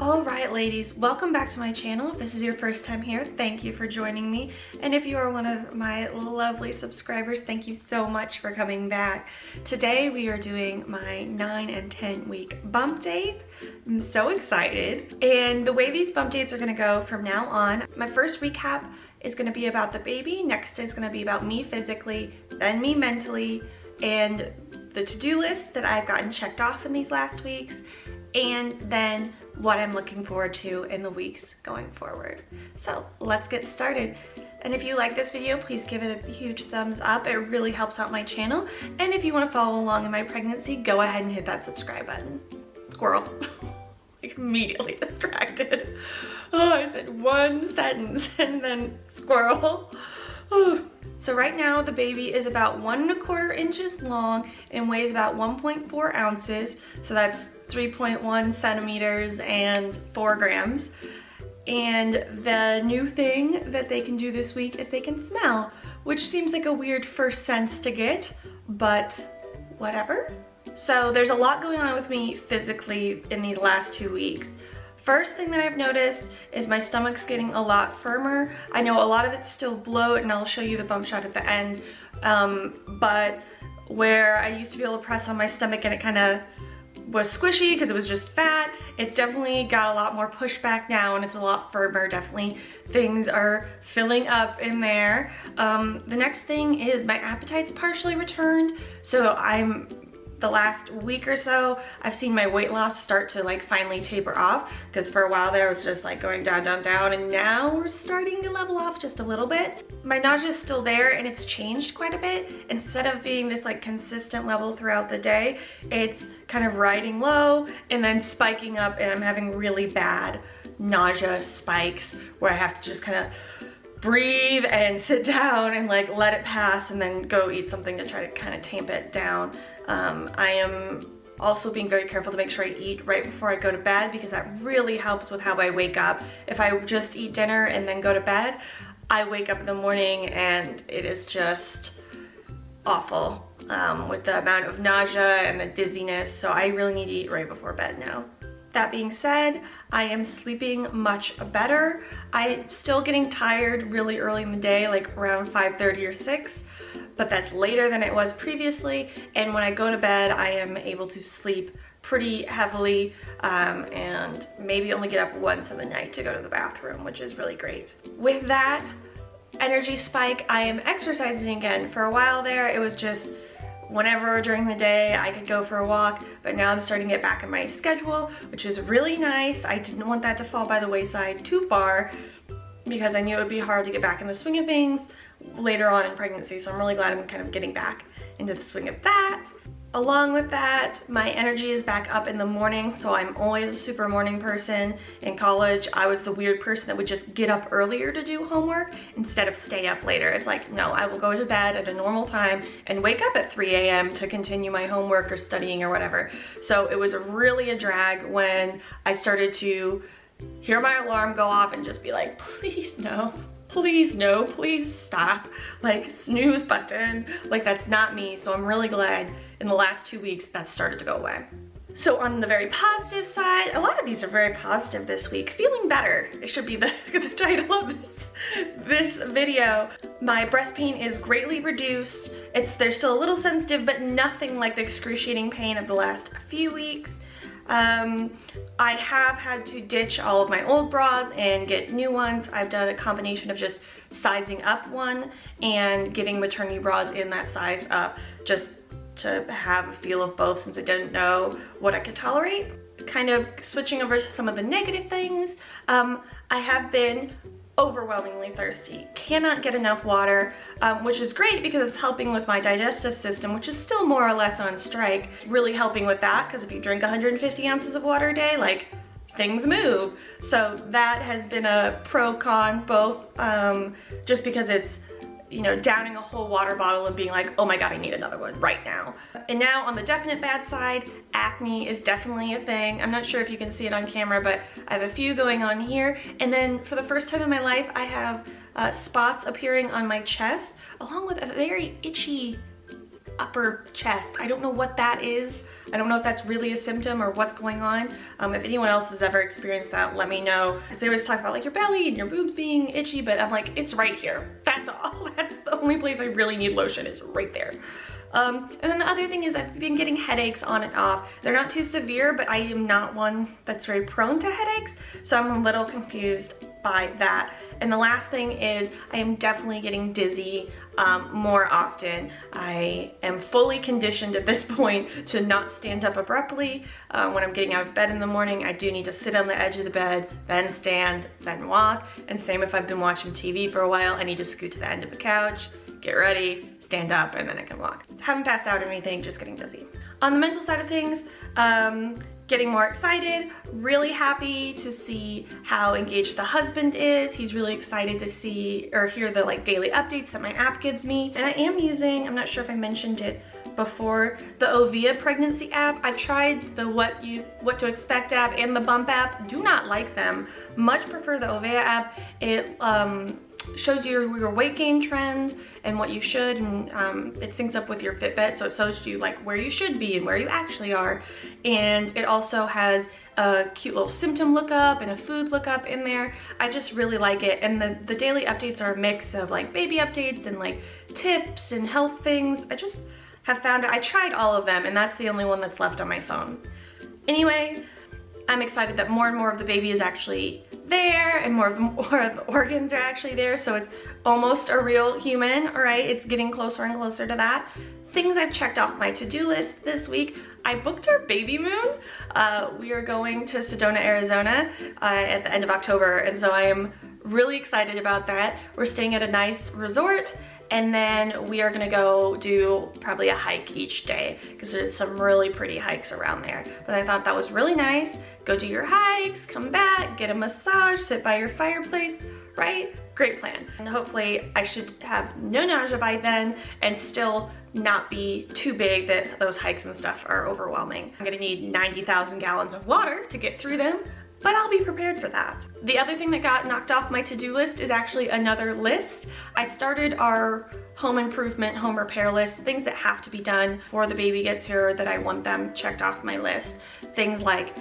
Alright ladies, welcome back to my channel. If this is your first time here, thank you for joining me. And if you are one of my lovely subscribers, thank you so much for coming back. Today we are doing my 9 and 10 week bump date. I'm so excited. And the way these bump dates are gonna go from now on, my first recap is gonna be about the baby, next is gonna be about me physically, then me mentally, and the to-do list that I've gotten checked off in these last weeks, and then what I'm looking forward to in the weeks going forward. So let's get started. And if you like this video, please give it a huge thumbs up. It really helps out my channel. And if you want to follow along in my pregnancy, go ahead and hit that subscribe button. Squirrel. Like immediately distracted. Oh, I said one sentence and then squirrel. Oh. So right now the baby is about 1¼ inches long and weighs about 1.4 ounces. So that's 3.1 centimeters and 4 grams. And the new thing that they can do this week is they can smell, which seems like a weird first sense to get, but whatever. So there's a lot going on with me physically in these last 2 weeks. First thing that I've noticed is my stomach's getting a lot firmer. I know a lot of it's still bloat, and I'll show you the bump shot at the end, but where I used to be able to press on my stomach and it kind of was squishy because it was just fat, it's definitely got a lot more pushback now and it's a lot firmer. Definitely things are filling up in there. The next thing is my appetite's partially returned, so the last week or so, I've seen my weight loss start to like finally taper off, because for a while there I was just like going down, down, down, and now we're starting to level off just a little bit. My nausea is still there and it's changed quite a bit. Instead of being this like consistent level throughout the day, it's kind of riding low and then spiking up, and I'm having really bad nausea spikes where I have to just kind of breathe and sit down and like let it pass and then go eat something to try to kind of tamp it down. I am also being very careful to make sure I eat right before I go to bed, because that really helps with how I wake up. If I just eat dinner and then go to bed, I wake up in the morning and it is just awful with the amount of nausea and the dizziness, so I really need to eat right before bed now. That being said, I am sleeping much better. I'm still getting tired really early in the day, like around 5:30 or 6, but that's later than it was previously. And when I go to bed, I am able to sleep pretty heavily and maybe only get up once in the night to go to the bathroom, which is really great. With that energy spike, I am exercising again. For a while there, it was just whenever during the day I could go for a walk, but now I'm starting to get back in my schedule, which is really nice. I didn't want that to fall by the wayside too far, because I knew it would be hard to get back in the swing of things later on in pregnancy, so I'm really glad I'm kind of getting back into the swing of that. Along with that, my energy is back up in the morning, so I'm always a super morning person. In college, I was the weird person that would just get up earlier to do homework instead of stay up later. It's like, no, I will go to bed at a normal time and wake up at 3 a.m. to continue my homework or studying or whatever. So it was really a drag when I started to hear my alarm go off and just be like, please no. Please no, please stop. Like snooze button, like that's not me. So I'm really glad in the last 2 weeks that started to go away. So on the very positive side, a lot of these are very positive this week. Feeling better, it should be the title of this video. My breast pain is greatly reduced. They're still a little sensitive, but nothing like the excruciating pain of the last few weeks. I have had to ditch all of my old bras and get new ones. I've done a combination of just sizing up one and getting maternity bras in that size up, just to have a feel of both, since I didn't know what I could tolerate. Kind of switching over to some of the negative things. I have been overwhelmingly thirsty, cannot get enough water, which is great because it's helping with my digestive system, which is still more or less on strike. It's really helping with that, because if you drink 150 ounces of water a day, like things move. So that has been a pro-con both, just because it's, you know, downing a whole water bottle and being like, oh my God, I need another one right now. And now on the definite bad side, acne is definitely a thing. I'm not sure if you can see it on camera, but I have a few going on here. And then for the first time in my life, I have spots appearing on my chest, along with a very itchy upper chest. I don't know what that is. I don't know if that's really a symptom or what's going on. If anyone else has ever experienced that, let me know. Because they always talk about like your belly and your boobs being itchy, but I'm like, it's right here. That's all. That's the only place I really need lotion, is right there. And then the other thing is I've been getting headaches on and off. They're not too severe, but I am not one that's very prone to headaches, so I'm a little confused by that. And the last thing is I am definitely getting dizzy more often. I am fully conditioned at this point to not stand up abruptly. When I'm getting out of bed in the morning, I do need to sit on the edge of the bed, then stand, then walk. And same if I've been watching TV for a while, I need to scoot to the end of the couch, get ready, stand up, and then I can walk. Haven't passed out or anything, just getting dizzy. On the mental side of things, getting more excited, really happy to see how engaged the husband is. He's really excited to see or hear the like daily updates that my app gives me. And I am using, I'm not sure if I mentioned it before, the Ovia pregnancy app. I've tried the What to Expect app and the Bump app. Do not like them. Much prefer the Ovia app. It shows you your weight gain trend and what you should, and it syncs up with your Fitbit, so it shows you like where you should be and where you actually are. And it also has a cute little symptom lookup and a food lookup in there. I just really like it. And the daily updates are a mix of like baby updates and like tips and health things. I just have found it. I tried all of them and that's the only one that's left on my phone. Anyway, I'm excited that more and more of the baby is actually there and more of the organs are actually there, so it's almost a real human, all right? It's getting closer and closer to that. Things I've checked off my to-do list this week. I booked our baby moon. We are going to Sedona, Arizona at the end of October, and so I am really excited about that. We're staying at a nice resort, and then we are gonna go do probably a hike each day because there's some really pretty hikes around there. But I thought that was really nice. Go do your hikes, come back, get a massage, sit by your fireplace, right? Great plan. And hopefully I should have no nausea by then and still not be too big that those hikes and stuff are overwhelming. I'm gonna need 90,000 gallons of water to get through them, but I'll be prepared for that. The other thing that got knocked off my to-do list is actually another list. I started our home improvement, home repair list, things that have to be done before the baby gets here that I want them checked off my list. Things like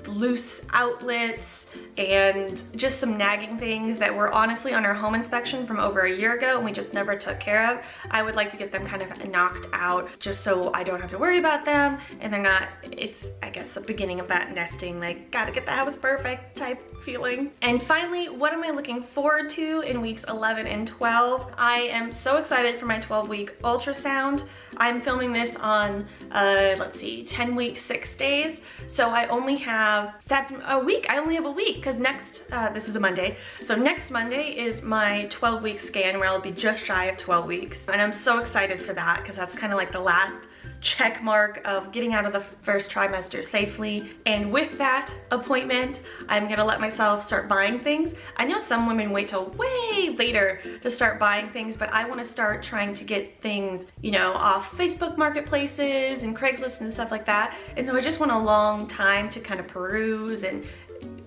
loose outlets and just some nagging things that were honestly on our home inspection from over a year ago and we just never took care of. I would like to get them kind of knocked out just so I don't have to worry about them and they're not, it's I guess the beginning of that nesting, like gotta get the house perfect type feeling. And finally, what am I looking forward to in weeks 11 and 12? I am so excited for my 12-week ultrasound. I'm filming this on, let's see, 10 weeks, 6 days. So I only have a week because next, this is a Monday. So next Monday is my 12-week scan where I'll be just shy of 12 weeks. And I'm so excited for that because that's kind of like the last check mark of getting out of the first trimester safely. And with that appointment, I'm gonna let myself start buying things. I know some women wait till way later to start buying things, but I wanna start trying to get things, you know, off Facebook marketplaces and Craigslist and stuff like that. And so I just want a long time to kind of peruse and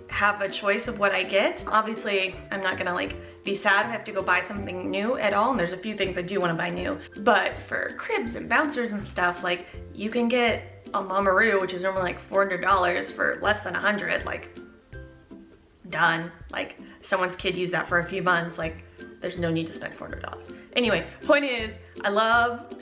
have a choice of what I get. Obviously, I'm not gonna like be sad I have to go buy something new at all, and there's a few things I do wanna buy new. But for cribs and bouncers and stuff, like you can get a Mamaroo, which is normally like $400 for less than 100, like done. Like someone's kid used that for a few months, like there's no need to spend $400. Anyway, point is, I love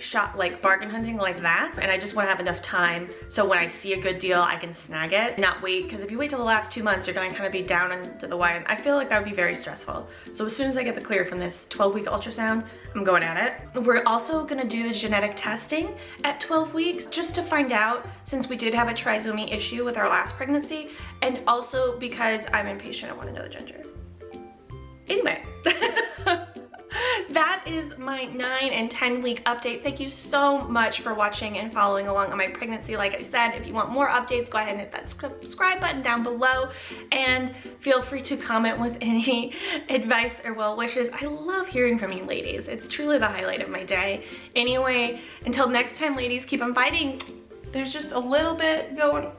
bargain hunting like that, and I just want to have enough time so when I see a good deal, I can snag it, not wait, because if you wait till the last 2 months, you're going to kind of be down into the wire. I feel like that would be very stressful. So as soon as I get the clear from this 12-week ultrasound, I'm going at it. We're also going to do the genetic testing at 12 weeks, just to find out, since we did have a trisomy issue with our last pregnancy, and also because I'm impatient, I want to know the gender. Anyway, that is my 9 and 10 week update. Thank you so much for watching and following along on my pregnancy. Like I said, if you want more updates, go ahead and hit that subscribe button down below and feel free to comment with any advice or well wishes. I love hearing from you ladies. It's truly the highlight of my day. Anyway, until next time, ladies, keep on fighting. There's just a little bit going,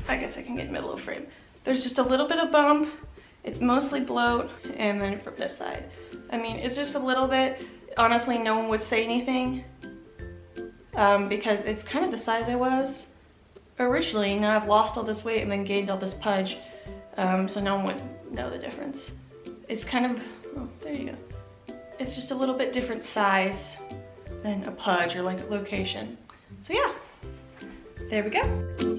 I guess I can get middle of frame. There's just a little bit of bump. It's mostly bloat, and then from this side. I mean, it's just a little bit. Honestly, no one would say anything. because it's kind of the size I was originally. Now I've lost all this weight and then gained all this pudge, so no one would know the difference. It's kind of, oh, there you go. It's just a little bit different size than a pudge or like a location. So yeah, there we go.